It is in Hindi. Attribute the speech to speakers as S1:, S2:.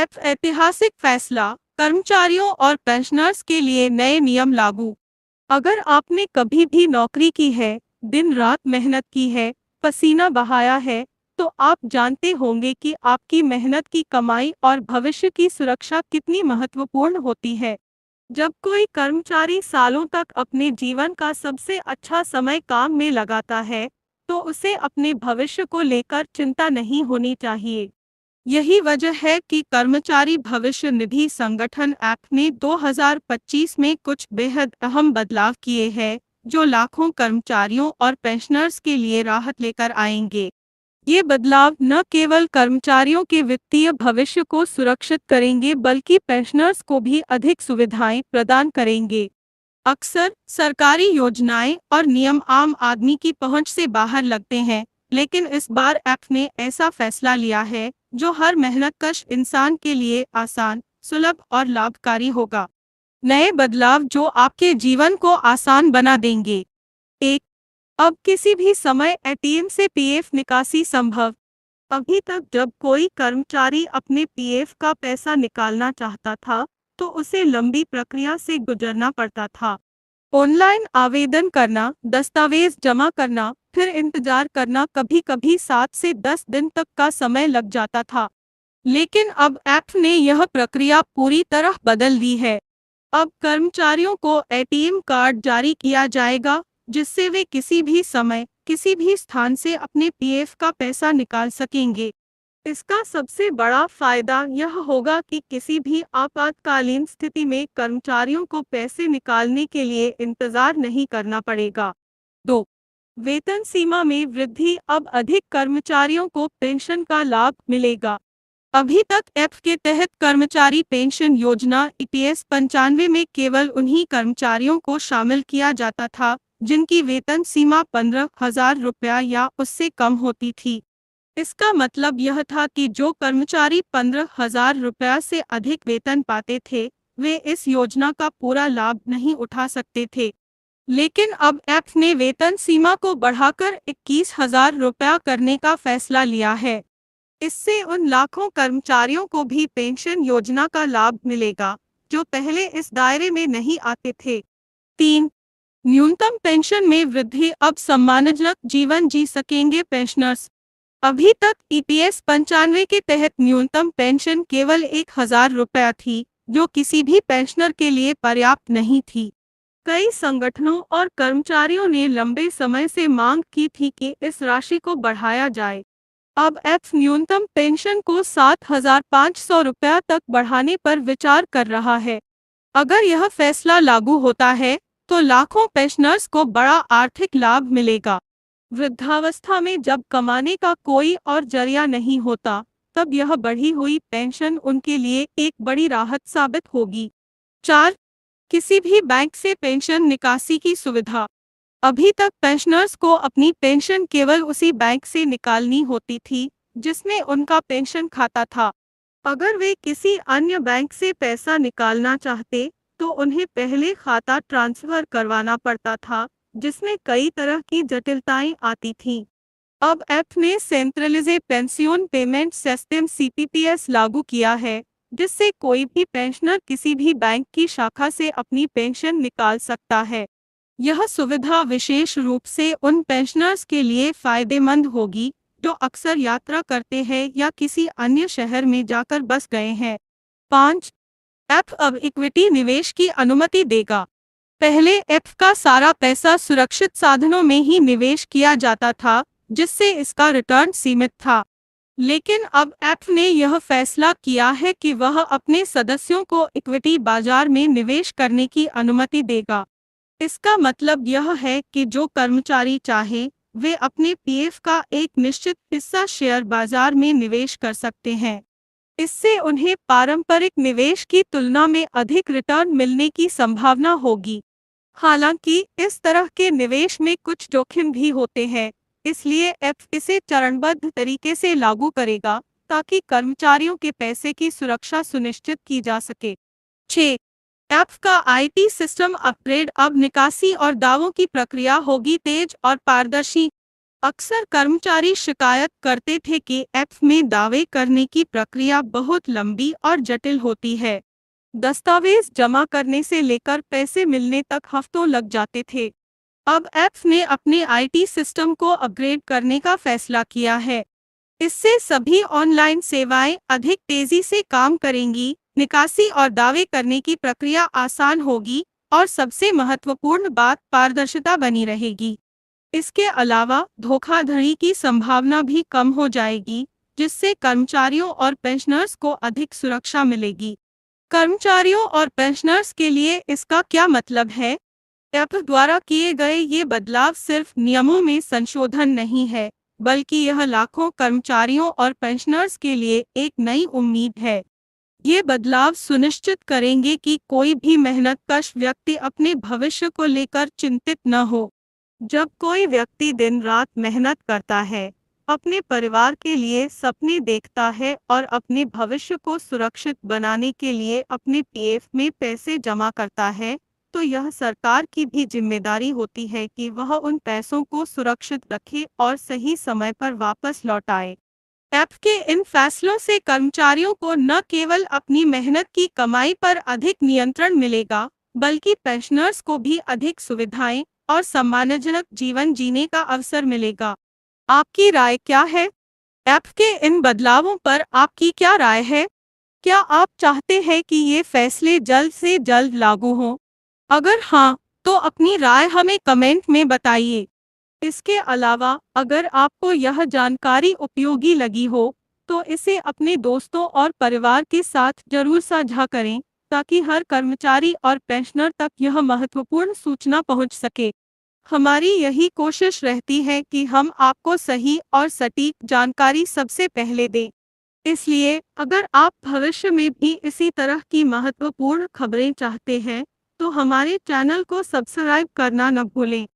S1: एफ ऐतिहासिक फैसला, कर्मचारियों और पेंशनर्स के लिए नए नियम लागू। अगर आपने कभी भी नौकरी की है, दिन रात मेहनत की है, पसीना बहाया है, तो आप जानते होंगे कि आपकी मेहनत की कमाई और भविष्य की सुरक्षा कितनी महत्वपूर्ण होती है। जब कोई कर्मचारी सालों तक अपने जीवन का सबसे अच्छा समय काम में लगाता है, तो उसे अपने भविष्य को लेकर चिंता नहीं होनी चाहिए। यही वजह है कि कर्मचारी भविष्य निधि संगठन एक्ट ने 2025 में कुछ बेहद अहम बदलाव किए हैं, जो लाखों कर्मचारियों और पेंशनर्स के लिए राहत लेकर आएंगे। ये बदलाव न केवल कर्मचारियों के वित्तीय भविष्य को सुरक्षित करेंगे, बल्कि पेंशनर्स को भी अधिक सुविधाएं प्रदान करेंगे। अक्सर सरकारी योजनाएं और नियम आम आदमी की पहुंच से बाहर लगते हैं, लेकिन इस बार एक्ट ने ऐसा फैसला लिया है जो हर मेहनतकश इंसान के लिए आसान, सुलभ और लाभकारी होगा। नए बदलाव जो आपके जीवन को आसान बना देंगे। एक, अब किसी भी समय एटीएम से पीएफ निकासी संभव। अभी तक जब कोई कर्मचारी अपने पीएफ का पैसा निकालना चाहता था, तो उसे लंबी प्रक्रिया से गुजरना पड़ता था। ऑनलाइन आवेदन करना, दस्तावेज जमा करना, फिर इंतजार करना, कभी-कभी 7 से 10 दिन तक का समय लग जाता था। लेकिन अब एक्ट ने यह प्रक्रिया पूरी तरह बदल दी है। अब कर्मचारियों को एटीएम कार्ड जारी किया जाएगा, जिससे वे किसी भी समय, किसी भी स्थान से अपने पीएफ का पैसा निकाल सकेंगे। इसका सबसे बड़ा फायदा यह होगा कि किसी भी आपातकालीन स्थिति में कर्मचारियों को पैसे निकालने के लिए इंतजार नहीं करना पड़ेगा। 2. वेतन सीमा में वृद्धि, अब अधिक कर्मचारियों को पेंशन का लाभ मिलेगा। अभी तक एफ के तहत कर्मचारी पेंशन योजना ईपीएस 95 में केवल उन्हीं कर्मचारियों को शामिल किया जाता था जिनकी वेतन सीमा 15,000 रुपया या उससे कम होती थी। इसका मतलब यह था कि जो कर्मचारी 15,000 रुपया से अधिक वेतन पाते थे, वे इस योजना का पूरा लाभ नहीं उठा सकते थे। लेकिन अब एफ ने वेतन सीमा को बढ़ाकर 21,000 रुपया करने का फैसला लिया है। इससे उन लाखों कर्मचारियों को भी पेंशन योजना का लाभ मिलेगा, जो पहले इस दायरे में नहीं आते थे। 3. न्यूनतम पेंशन में वृद्धि, अब सम्मानजनक जीवन जी सकेंगे पेंशनर्स। अभी तक ईपीएस 95 के तहत न्यूनतम पेंशन केवल 1,000 रुपया थी, जो किसी भी पेंशनर के लिए पर्याप्त नहीं थी। कई संगठनों और कर्मचारियों ने लंबे समय से मांग की थी कि इस राशि को बढ़ाया जाए। अब एफ न्यूनतम पेंशन को 7,500 रुपया तक बढ़ाने पर विचार कर रहा है। अगर यह फैसला लागू होता है, तो लाखों पेंशनर्स को बड़ा आर्थिक लाभ मिलेगा। वृद्धावस्था में जब कमाने का कोई और जरिया नहीं होता, तब यह बढ़ी हुई पेंशन उनके लिए एक बड़ी राहत साबित होगी। 4. किसी भी बैंक से पेंशन निकासी की सुविधा। अभी तक पेंशनर्स को अपनी पेंशन केवल उसी बैंक से निकालनी होती थी जिसमें उनका पेंशन खाता था। अगर वे किसी अन्य बैंक से पैसा निकालना चाहते, तो उन्हें पहले खाता ट्रांसफर करवाना पड़ता था, जिसमें कई तरह की जटिलताएं आती थीं। अब एफ ने सेंट्रलाइज्ड पेंशन पेमेंट सिस्टम सीपीपीएस लागू किया है, जिससे कोई भी पेंशनर किसी भी बैंक की शाखा से अपनी पेंशन निकाल सकता है। यह सुविधा विशेष रूप से उन पेंशनर्स के लिए फायदेमंद होगी जो अक्सर यात्रा करते हैं या किसी अन्य शहर में जाकर बस गए हैं। 5. एफ अब इक्विटी निवेश की अनुमति देगा। पहले एफ का सारा पैसा सुरक्षित साधनों में ही निवेश किया जाता था, जिससे इसका रिटर्न सीमित था। लेकिन अब एफ ने यह फैसला किया है कि वह अपने सदस्यों को इक्विटी बाजार में निवेश करने की अनुमति देगा। इसका मतलब यह है कि जो कर्मचारी चाहे, वे अपने पीएफ का एक निश्चित हिस्सा शेयर बाजार में निवेश कर सकते हैं। इससे उन्हें पारंपरिक निवेश की तुलना में अधिक रिटर्न मिलने की संभावना होगी। हालांकि इस तरह के निवेश में कुछ जोखिम भी होते हैं, इसलिए एफ इसे चरणबद्ध तरीके से लागू करेगा ताकि कर्मचारियों के पैसे की सुरक्षा सुनिश्चित की जा सके। 6. एफ का आईटी सिस्टम अपग्रेड, अब निकासी और दावों की प्रक्रिया होगी तेज और पारदर्शी। अक्सर कर्मचारी शिकायत करते थे कि ऐप में दावे करने की प्रक्रिया बहुत लंबी और जटिल होती है। दस्तावेज जमा करने से लेकर पैसे मिलने तक हफ्तों लग जाते थे। अब ऐप ने अपने आईटी सिस्टम को अपग्रेड करने का फैसला किया है। इससे सभी ऑनलाइन सेवाएं अधिक तेजी से काम करेंगी, निकासी और दावे करने की प्रक्रिया आसान होगी और सबसे महत्वपूर्ण बात पारदर्शिता बनी रहेगी। इसके अलावा धोखाधड़ी की संभावना भी कम हो जाएगी, जिससे कर्मचारियों और पेंशनर्स को अधिक सुरक्षा मिलेगी। कर्मचारियों और पेंशनर्स के लिए इसका क्या मतलब है? ऐप द्वारा किए गए ये बदलाव सिर्फ नियमों में संशोधन नहीं है, बल्कि यह लाखों कर्मचारियों और पेंशनर्स के लिए एक नई उम्मीद है। ये बदलाव सुनिश्चित करेंगे कि कोई भी मेहनतकश व्यक्ति अपने भविष्य को लेकर चिंतित न हो। जब कोई व्यक्ति दिन रात मेहनत करता है, अपने परिवार के लिए सपने देखता है और अपने भविष्य को सुरक्षित बनाने के लिए अपने पीएफ में पैसे जमा करता है, तो यह सरकार की भी जिम्मेदारी होती है कि वह उन पैसों को सुरक्षित रखे और सही समय पर वापस लौटाए। ऐप के इन फैसलों से कर्मचारियों को न केवल अपनी मेहनत की कमाई पर अधिक नियंत्रण मिलेगा, बल्कि पेंशनर्स को भी अधिक सुविधाएं और सम्मानजनक जीवन जीने का अवसर मिलेगा। आपकी राय क्या है? ऐप के इन बदलावों पर आपकी क्या राय है? क्या आप चाहते हैं कि ये फैसले जल्द से जल्द लागू हों? अगर हाँ, तो अपनी राय हमें कमेंट में बताइए। इसके अलावा अगर आपको यह जानकारी उपयोगी लगी हो, तो इसे अपने दोस्तों और परिवार के साथ जरूर साझा करें, ताकि हर कर्मचारी और पेंशनर तक यह महत्वपूर्ण सूचना पहुंच सके। हमारी यही कोशिश रहती है कि हम आपको सही और सटीक जानकारी सबसे पहले दें। इसलिए अगर आप भविष्य में भी इसी तरह की महत्वपूर्ण खबरें चाहते हैं, तो हमारे चैनल को सब्सक्राइब करना न भूलें।